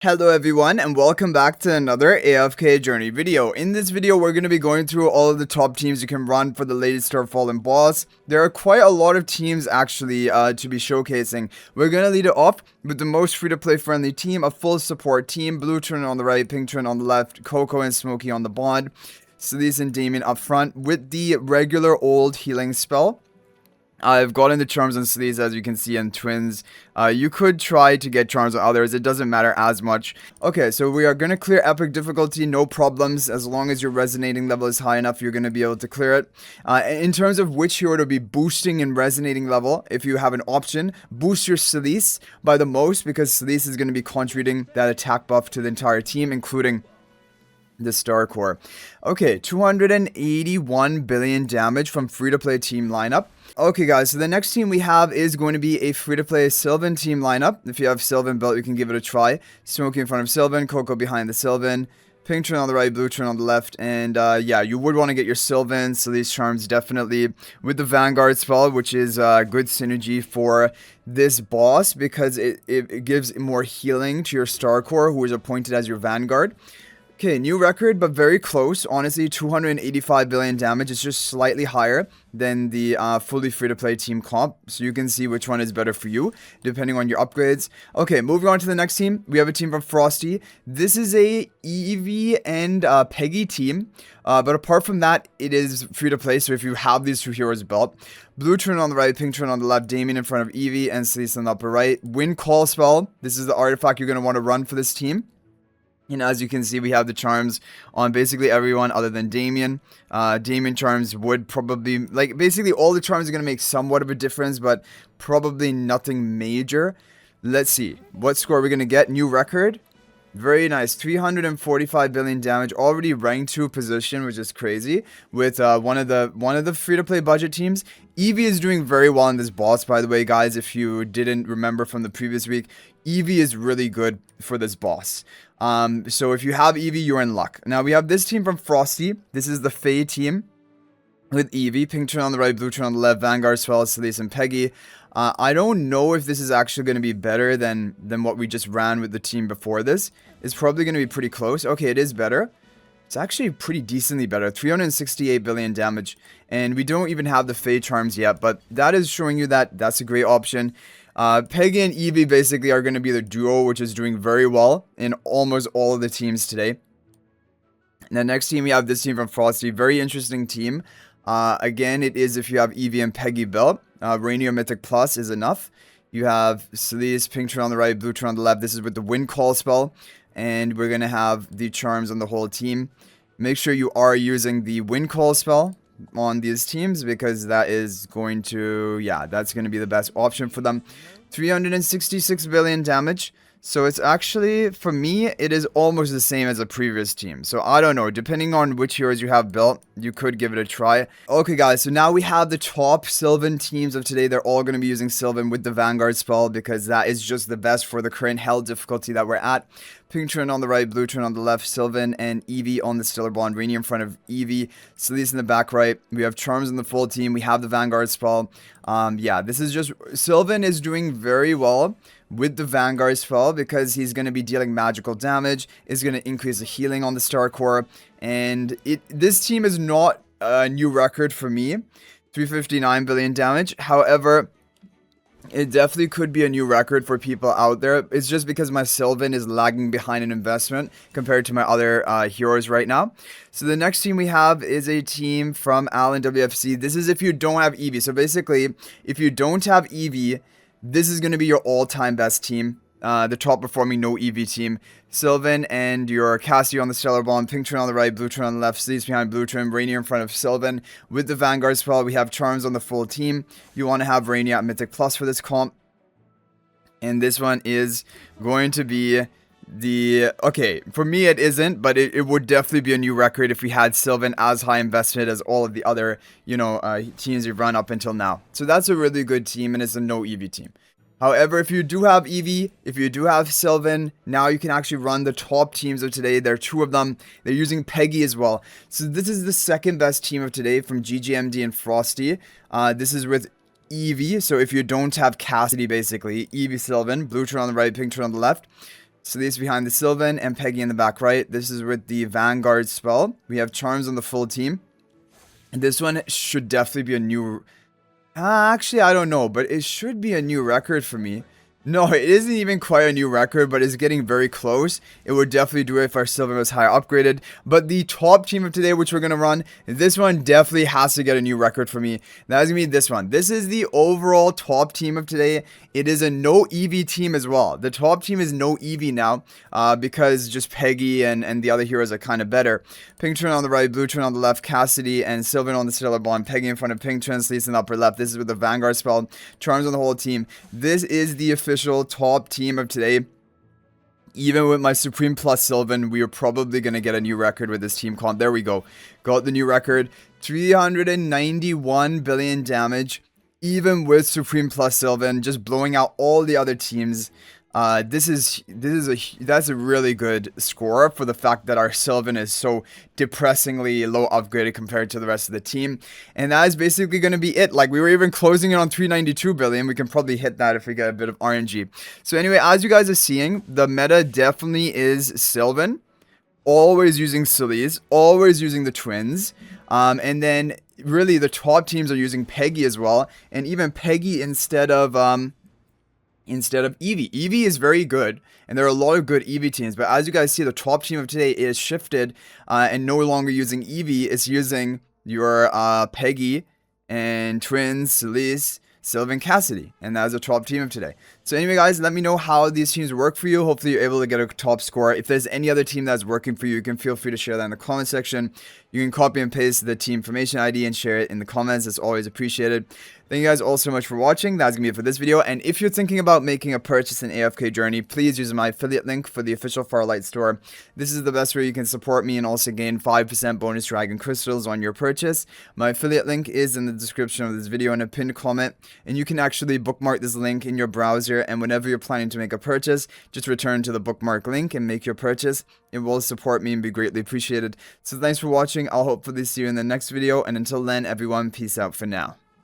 Hello everyone and welcome back to another AFK journey video. In this video we're going to be going through all of the top teams you can run for the latest Starfallen boss. There are quite a lot of teams actually to be showcasing. We're going to lead it off with the most free to play friendly team, a full support team, blue turn on the right, pink turn on the left, Coco and Smokey on the bond, Celise and Damian up front with the regular old healing spell. I've gotten the charms on Sleaze, as you can see, in twins. You could try to get charms on others. It doesn't matter as much. Okay, so we are going to clear epic difficulty. No problems. As long as your resonating level is high enough, you're going to be able to clear it. In terms of which hero to be boosting in resonating level, if you have an option, boost your Sleaze by the most, because Sleaze is going to be contributing that attack buff to the entire team, including the Star Core. Okay, 281 billion damage from free-to-play team lineup. Okay guys, so the next team we have is going to be a free-to-play Silven team lineup. If you have Silven built, you can give it a try. Smokey in front of Silven, Coco behind the Silven, pink turn on the right, blue turn on the left, and yeah, you would want to get your Silven, so these charms definitely with the Vanguard spell, which is good synergy for this boss because it gives more healing to your Star Core, who is appointed as your Vanguard. Okay, new record, but very close. Honestly, 285 billion damage. It's just slightly higher than the fully free-to-play team comp. So you can see which one is better for you, depending on your upgrades. Okay, moving on to the next team. We have a team from Frosty. This is a Evie and Peggy team. But apart from that, it is free-to-play. So if you have these two heroes built, blue turn on the right, pink turn on the left, Damian in front of Evie, and Celise on the upper right. Wind Call spell. This is the artifact you're going to want to run for this team. And as you can see, we have the charms on basically everyone other than Damian. Damian charms would probably, like, basically all the charms are going to make somewhat of a difference, but probably nothing major. Let's see. What score are we going to get? New record. Very nice. 345 billion damage. Already ranked 2 position, which is crazy. With one of the free-to-play budget teams. Evie is doing very well in this boss, by the way, guys. If you didn't remember from the previous week, Evie is really good for this boss. So if you have Evie, you're in luck. Now we have this team from Frosty. This is the Fae team with Evie. Pink turn on the right, blue turn on the left, Vanguard, Swell, Celise, and Peggy. I don't know if this is actually going to be better than what we just ran with the team before this. It's probably going to be pretty close. Okay, it is better. It's actually pretty decently better. 368 billion damage. And we don't even have the Fae charms yet, but that is showing you that that's a great option. Peggy and Evie basically are going to be the duo, which is doing very well in almost all of the teams today. And the next team, we have this team from Frosty. Very interesting team. Again, it is if you have Evie and Peggy built. Rein or Mythic Plus is enough. You have Celise, pink turn on the right, blue turn on the left. This is with the Wind Call spell. And we're going to have the charms on the whole team. Make sure you are using the Wind Call spell on these teams, because that is going to, yeah, that's going to be the best option for them. 366 billion damage. So it's actually, for me, it is almost the same as a previous team. So I don't know, depending on which heroes you have built, you could give it a try. Okay guys, so now we have the top Silven teams of today. They're all going to be using Silven with the Vanguard spell, because that is just the best for the current hell difficulty that we're at. Pink turn on the right, blue turn on the left, Silven and Evie on the Stellar Bond, Rein in front of Evie, Celise in the back right. We have charms in the full team. We have the Vanguard spell. Yeah, this is just, Silven is doing very well with the Vanguard spell, because he's going to be dealing magical damage, is going to increase the healing on the Star Core, and this team is not a new record for me, 359 billion damage. However, it definitely could be a new record for people out there. It's just because my Silven is lagging behind in investment compared to my other heroes right now. So the next team we have is a team from Allen WFC. This is if you don't have Evie. So basically, if you don't have Evie, this is going to be your all-time best team. The top performing no Evie team. Silven and your Cassie on the Stellar Bomb. Pink turn on the right, blue turn on the left. Sleeves behind blue turn. Rainier in front of Silven. With the Vanguard spell, we have charms on the full team. You want to have Rainier at Mythic Plus for this comp. And this one is going to be the, okay, for me it isn't, but it would definitely be a new record if we had Silven as high investment as all of the other, you know, teams we've run up until now. So that's a really good team, and it's a no Evie team. However, if you do have Evie, if you do have Silven, now you can actually run the top teams of today. There are 2 of them. They're using Peggy as well. So this is the second best team of today from GGMD and Frosty. This is with Evie. So if you don't have Cassidy, basically, Evie, Silven, blue turn on the right, pink turn on the left. Celeste behind the Silven, and Peggy in the back right. This is with the Vanguard spell. We have Charms on the full team. And this one should definitely be a new... actually, I don't know, but it should be a new record for me. No, it isn't even quite a new record, but it's getting very close. It would definitely do it if our silver was higher upgraded. But the top team of today, which we're going to run, this one definitely has to get a new record for me. That's going to be this one. This is the overall top team of today. It is a no Evie team as well. The top team is no Evie now because just Peggy and the other heroes are kind of better. Pink Twin on the right, Blue Twin on the left, Cassidy and Silven on the stellar bond. Peggy in front of Pink Twin, Celeste in the upper left. This is with the Vanguard spell. Charms on the whole team. This is the official top team of today. Even with my Supreme plus Silven, we are probably going to get a new record with this team comp. There we go. Got the new record. 391 billion damage. Even with Supreme plus Silven, just blowing out all the other teams. That's a really good score for the fact that our Silven is so depressingly low upgraded compared to the rest of the team. And that is basically going to be it. Like, we were even closing it on 392 billion. We can probably hit that if we get a bit of RNG. So anyway, as you guys are seeing, the meta definitely is Silven. Always using Celeste, always using the twins. And then really the top teams are using Peggy as well. And even Peggy instead of Evie. Evie is very good, and there are a lot of good Evie teams, but as you guys see, the top team of today is shifted, and no longer using Evie. It's using your Peggy and twins, Celeste, Silven, Cassidy, and that is the top team of today. So anyway, guys, let me know how these teams work for you. Hopefully you're able to get a top score. If there's any other team that's working for you, you can feel free to share that in the comment section. You can copy and paste the team formation ID and share it in the comments. It's always appreciated. Thank you guys all so much for watching. That's going to be it for this video. And if you're thinking about making a purchase in AFK Journey, please use my affiliate link for the official Farlight store. This is the best way you can support me and also gain 5% bonus dragon crystals on your purchase. My affiliate link is in the description of this video in a pinned comment. And you can actually bookmark this link in your browser. And whenever you're planning to make a purchase, just return to the bookmark link and make your purchase. It will support me and be greatly appreciated. So thanks for watching. I'll hopefully see you in the next video. And until then, everyone, peace out for now.